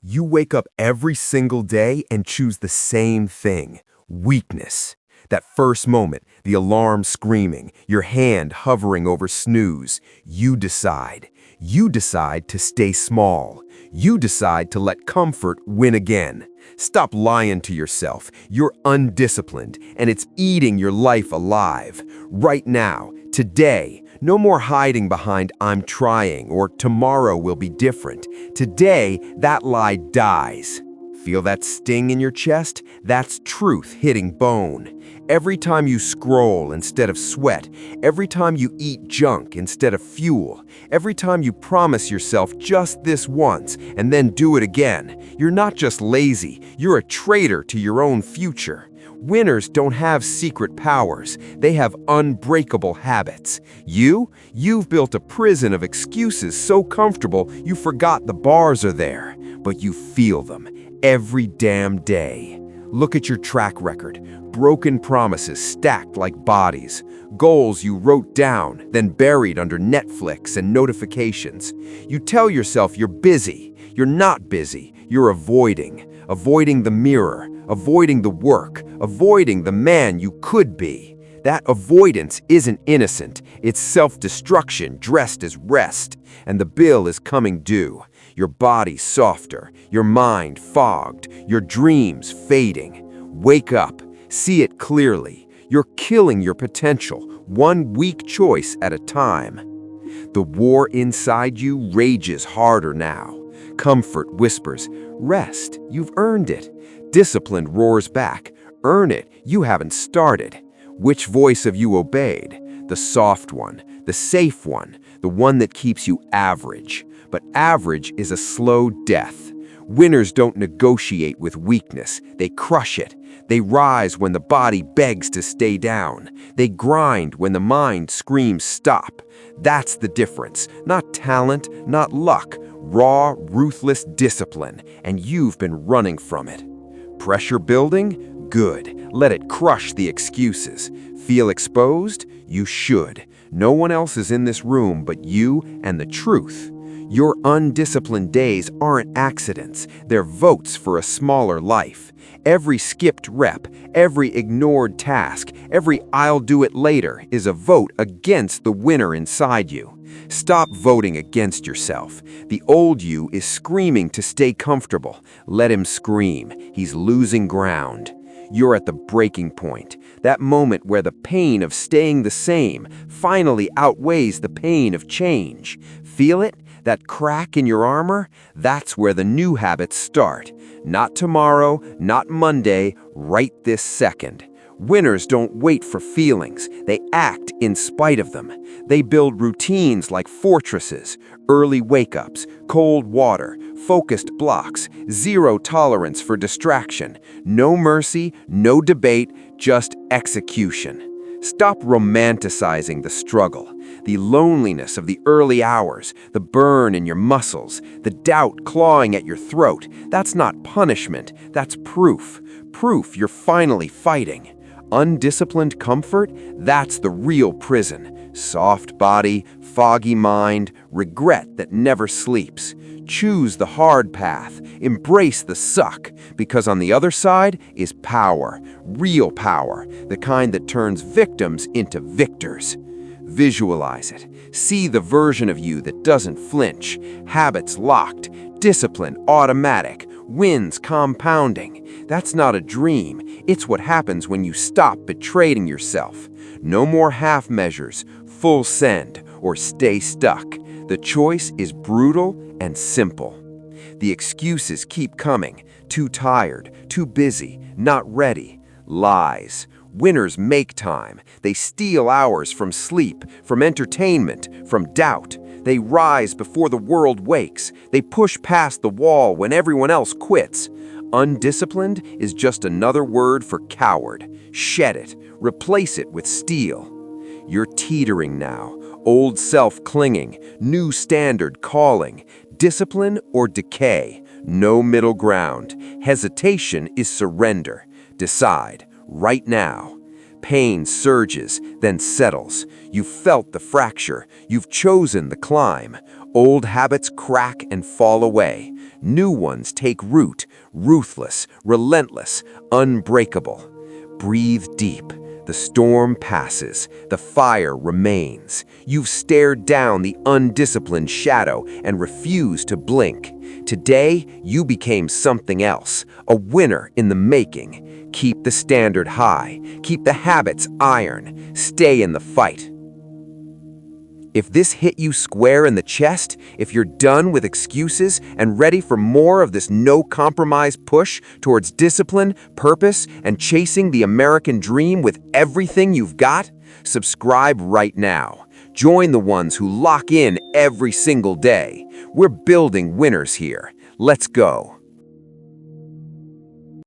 You wake up every single day and choose the same thing, weakness. That first moment, the alarm screaming, your hand hovering over snooze, you decide. You decide to stay small. You decide to let comfort win again. Stop lying to yourself. You're undisciplined, and it's eating your life alive. Right now, today, no more hiding behind "I'm trying" or "tomorrow will be different." Today, that lie dies. Feel that sting in your chest? That's truth hitting bone. Every time you scroll instead of sweat, every time you eat junk instead of fuel, every time you promise yourself just this once and then do it again, you're not just lazy, you're a traitor to your own future. Winners don't have secret powers, they have unbreakable habits. You've built a prison of excuses so comfortable you forgot the bars are there, but you feel them every damn day. Look at your track record. Broken promises stacked like bodies. Goals you wrote down, then buried under Netflix and notifications. You tell yourself you're busy. You're not busy. You're avoiding. Avoiding the mirror. Avoiding the work. Avoiding the man you could be. That avoidance isn't innocent. It's self-destruction dressed as rest. And the bill is coming due. Your body softer, your mind fogged, your dreams fading. Wake up, see it clearly. You're killing your potential, one weak choice at a time. The war inside you rages harder now. Comfort whispers, "Rest, you've earned it." Discipline roars back, "Earn it, you haven't started." Which voice have you obeyed? The soft one, the safe one, the one that keeps you average. But average is a slow death. Winners don't negotiate with weakness, they crush it. They rise when the body begs to stay down. They grind when the mind screams stop. That's the difference. Not talent, not luck. Raw, ruthless discipline. And you've been running from it. Pressure building? Good. Let it crush the excuses. Feel exposed? You should. No one else is in this room but you and the truth. Your undisciplined days aren't accidents, they're votes for a smaller life. Every skipped rep, every ignored task, every "I'll do it later" is a vote against the winner inside you. Stop voting against yourself. The old you is screaming to stay comfortable. Let him scream. He's losing ground. You're at the breaking point, that moment where the pain of staying the same finally outweighs the pain of change. Feel it? That crack in your armor? That's where the new habits start. Not tomorrow, not Monday, right this second. Winners don't wait for feelings. They act in spite of them. They build routines like fortresses, early wake-ups, cold water, focused blocks, zero tolerance for distraction, no mercy, no debate, just execution. Stop romanticizing the struggle, the loneliness of the early hours, the burn in your muscles, the doubt clawing at your throat. That's not punishment, that's proof. Proof you're finally fighting. Undisciplined comfort? That's the real prison. Soft body, foggy mind, regret that never sleeps. Choose the hard path. Embrace the suck, because on the other side is power, real power, the kind that turns victims into victors. Visualize it. See the version of you that doesn't flinch, habits locked, discipline automatic, wins compounding. That's not a dream. It's what happens when you stop betraying yourself. No more half measures, full send, or stay stuck. The choice is brutal and simple. The excuses keep coming. Too tired, too busy, not ready. Lies. Winners make time. They steal hours from sleep, from entertainment, from doubt. They rise before the world wakes. They push past the wall when everyone else quits. Undisciplined is just another word for coward. Shed it. Replace it with steel. You're teetering now. Old self clinging. New standard calling. Discipline or decay. No middle ground. Hesitation is surrender. Decide. Right now. Pain surges, then settles. You've felt the fracture. You've chosen the climb. Old habits crack and fall away. New ones take root, ruthless, relentless, unbreakable. Breathe deep. The storm passes. The fire remains. You've stared down the undisciplined shadow and refused to blink. Today, you became something else, a winner in the making. Keep the standard high. Keep the habits iron. Stay in the fight. If this hit you square in the chest, if you're done with excuses and ready for more of this no-compromise push towards discipline, purpose, and chasing the American dream with everything you've got, subscribe right now. Join the ones who lock in every single day. We're building winners here. Let's go.